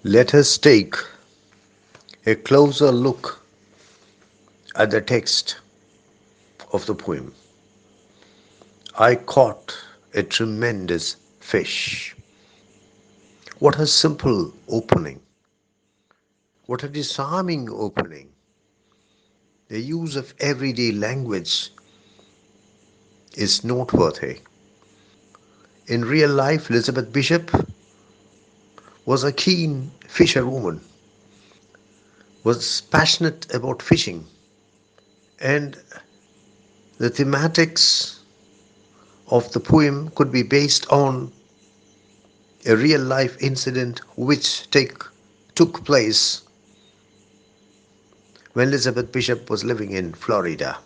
Let us take a closer look at the text of the poem. I caught a tremendous fish. What a simple opening. What a disarming opening. The use of everyday language is noteworthy. In real life, Elizabeth Bishop was a keen fisherwoman, was passionate about fishing, and the thematics of the poem could be based on a real life incident which took place when Elizabeth Bishop was living in Florida.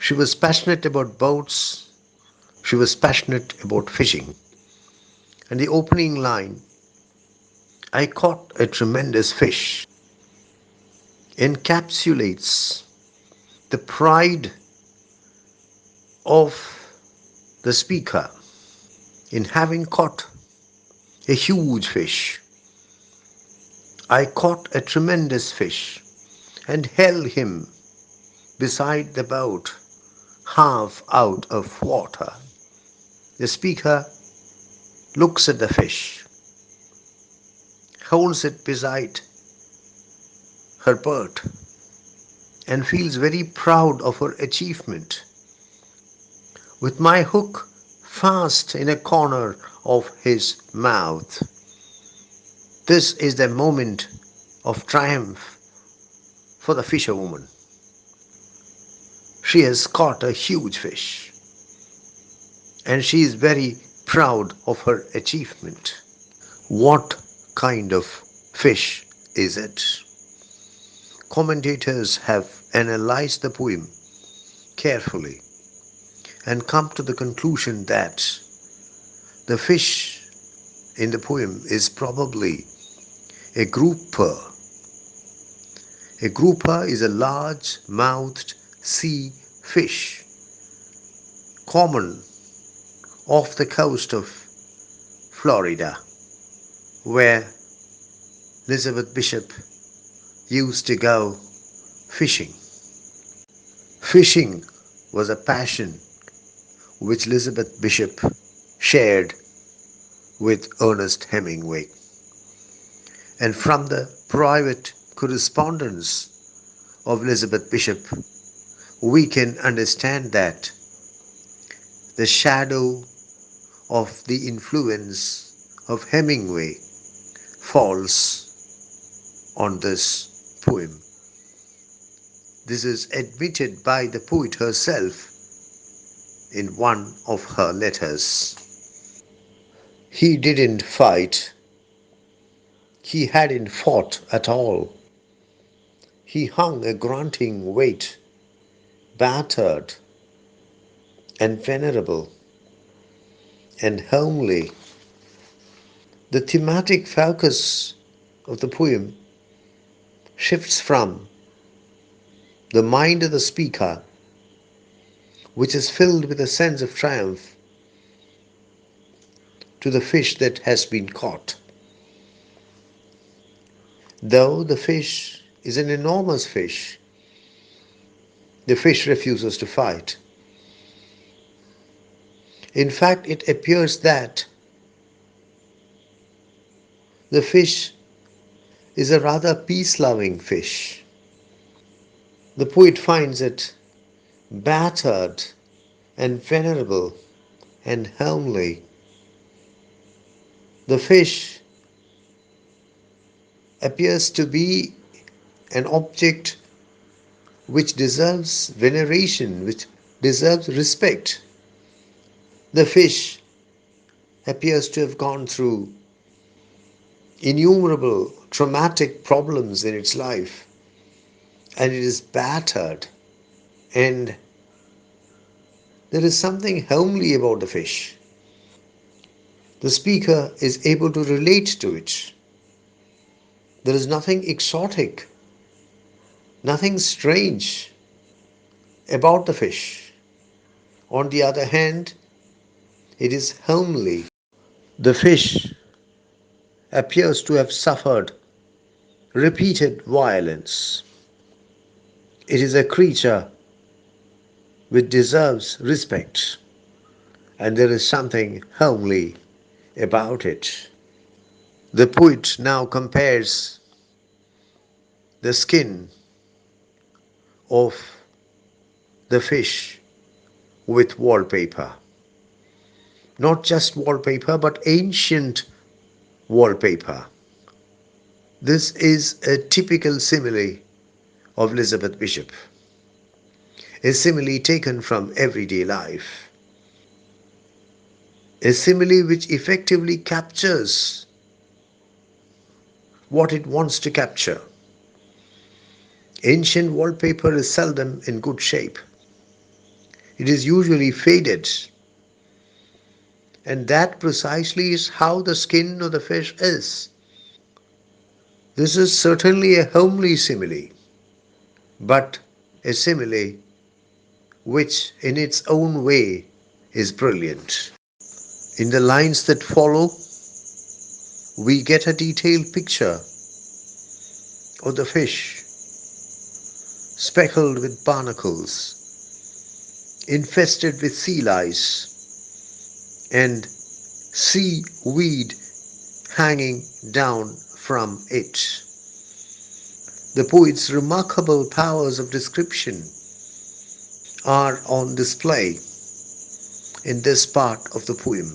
She was passionate about boats, she was passionate about fishing. And the opening line, I caught a tremendous fish, encapsulates the pride of the speaker in having caught a huge fish. I caught a tremendous fish and held him beside the boat, half out of water. The speaker looks at the fish, holds it beside her bird, and feels very proud of her achievement. With my hook fast in a corner of his mouth. This is the moment of triumph for the fisherwoman. She has caught a huge fish and she is very proud of her achievement. What kind of fish is it? Commentators have analyzed the poem carefully and come to the conclusion that the fish in the poem is probably a grouper. A grouper is a large-mouthed sea fish common off the coast of Florida, where Elizabeth Bishop used to go fishing. Fishing was a passion which Elizabeth Bishop shared with Ernest Hemingway. And from the private correspondence of Elizabeth Bishop, we can understand that the shadow of the influence of Hemingway falls on this poem. This is admitted by the poet herself in one of her letters. He didn't fight. He hadn't fought at all. He hung a grunting weight, battered and venerable and homely. The thematic focus of the poem shifts from the mind of the speaker, which is filled with a sense of triumph, to the fish that has been caught. Though the fish is an enormous fish, the fish refuses to fight. In fact, it appears that the fish is a rather peace-loving fish. The poet finds it battered and venerable and homely. The fish appears to be an object which deserves veneration, which deserves respect. The fish appears to have gone through innumerable traumatic problems in its life, and it is battered, and there is something homely about the fish. The speaker is able to relate to it. There is nothing exotic, nothing strange about the fish. On the other hand, it is homely. The fish appears to have suffered repeated violence. It is a creature which deserves respect, and there is something homely about it. The poet now compares the skin of the fish with wallpaper. Not just wallpaper, but ancient wallpaper. This is a typical simile of Elizabeth Bishop, a simile taken from everyday life, a simile which effectively captures what it wants to capture. Ancient wallpaper is seldom in good shape. It is usually faded, and that precisely is how the skin of the fish is. This is certainly a homely simile, but a simile which in its own way is brilliant. In the lines that follow, we get a detailed picture of the fish speckled with barnacles, infested with sea lice, and seaweed hanging down from it. The poet's remarkable powers of description are on display in this part of the poem.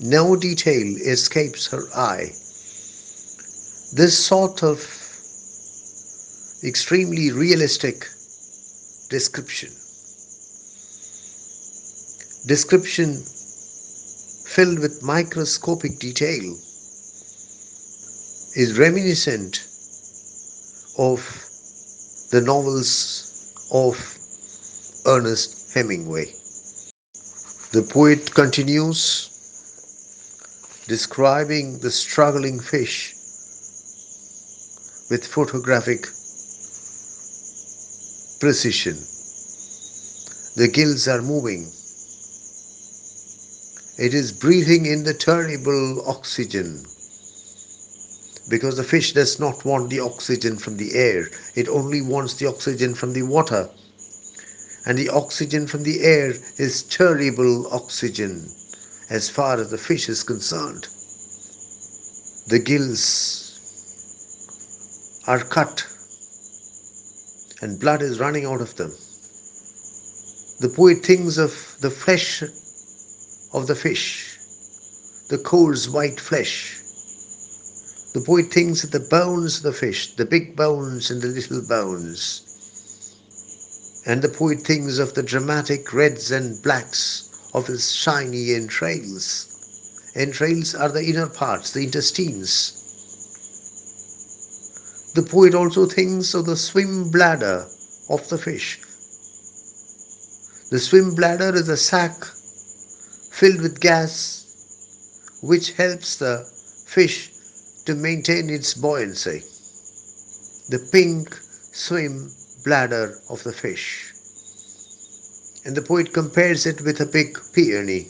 No detail escapes her eye. This sort of extremely realistic description, description filled with microscopic detail, is reminiscent of the novels of Ernest Hemingway. The poet continues describing the struggling fish with photographic precision. The gills are moving. It is breathing in the terrible oxygen because the fish does not want the oxygen from the air. It only wants the oxygen from the water. And the oxygen from the air is terrible oxygen as far as the fish is concerned. The gills are cut and blood is running out of them. The poet thinks of the flesh of the fish, the coarse white flesh. The poet thinks of the bones of the fish, the big bones and the little bones. And the poet thinks of the dramatic reds and blacks of his shiny entrails. Entrails are the inner parts, the intestines. The poet also thinks of the swim bladder of the fish. The swim bladder is a sac filled with gas which helps the fish to maintain its buoyancy. The pink swim bladder of the fish. And the poet compares it with a big peony.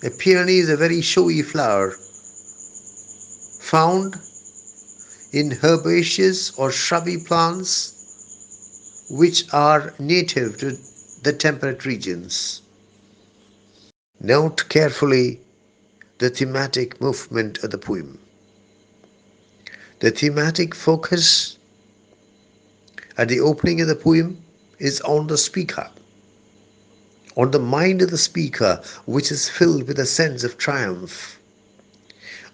A peony is a very showy flower found in herbaceous or shrubby plants which are native to the temperate regions. Note carefully the thematic movement of the poem. The thematic focus at the opening of the poem is on the speaker, on the mind of the speaker, which is filled with a sense of triumph.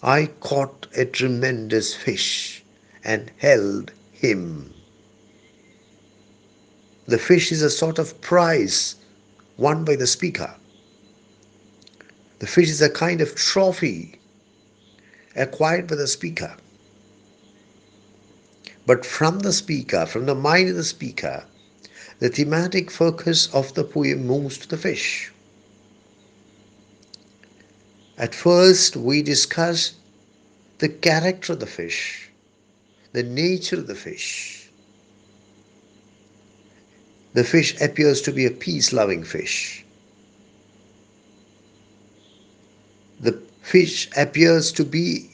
I caught a tremendous fish and held him. The fish is a sort of prize won by the speaker. The fish is a kind of trophy acquired by the speaker. But from the speaker, from the mind of the speaker, the thematic focus of the poem moves to the fish. At first, we discuss the character of the fish, the nature of the fish. The fish appears to be a peace-loving fish. The fish appears to be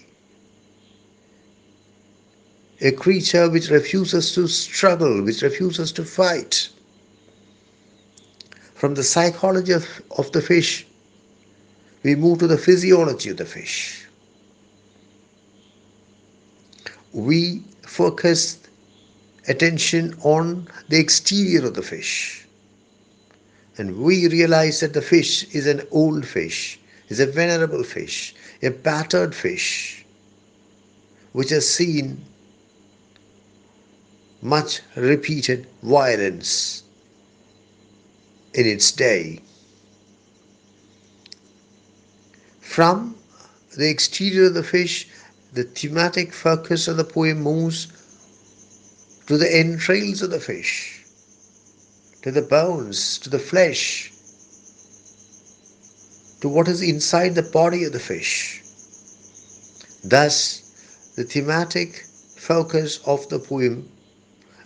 a creature which refuses to struggle, which refuses to fight. From the psychology of the fish, we move to the physiology of the fish. We focus attention on the exterior of the fish. And we realize that the fish is an old fish, is a venerable fish, a battered fish, which has seen much repeated violence in its day. From the exterior of the fish, the thematic focus of the poem moves to the entrails of the fish, to the bones, to the flesh, to what is inside the body of the fish. Thus, the thematic focus of the poem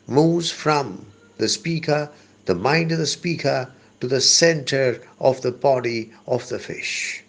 moves from the speaker, the mind of the speaker, to the center of the body of the fish.